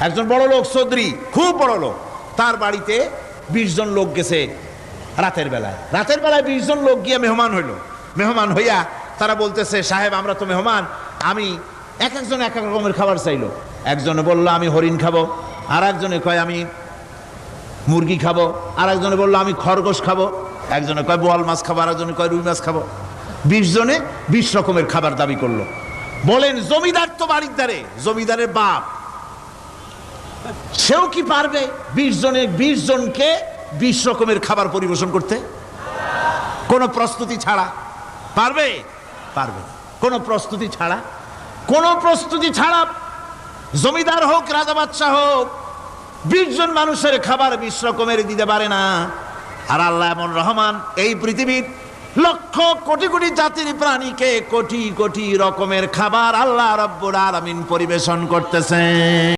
একজন বড় লোক চৌধুরী, খুব বড় লোক, তার বাড়িতে 20 জন লোক গেছে রাতের বেলায়। 20 জন লোক গিয়ে মেহমান হইল। মেহমান হইয়া তারা বলতেছে, সাহেব আমরা তো মেহমান, আমি এক একজন এক এক রকমের খাবার চাইলো। একজনে বললো আমি হরিণ খাবো, আর একজনে কয় আমি মুরগি খাবো, আর একজনে বললো আমি খরগোশ খাবো, একজনে কয় বোয়াল মাছ খাবো, আর একজনে কয় রুই মাছ খাবো। 20 জনে 20 রকমের খাবার দাবি করলো। বলেন জমিদার তো বাড়ির ধারে, জমিদারের বাপ, সেও কি পারবে 20 জনকে 20 রকমের খাবার পরিবেশন করতে? কোন প্রস্তুতি ছাড়া পারবে? পারবে না। কোন প্রস্তুতি ছাড়া, কোন প্রস্তুতি ছাড়া জমিদার হোক রাজা বাদশাহ হোক 20 জন মানুষের খাবার 20 রকমের দিতে পারে না। আর আল্লাহ এমন রহমান, এই পৃথিবীর লক্ষ কোটি কোটি জাতির প্রাণীকে কোটি কোটি রকমের খাবার আল্লাহ রাব্বুল আলামিন পরিবেশন করতেছেন।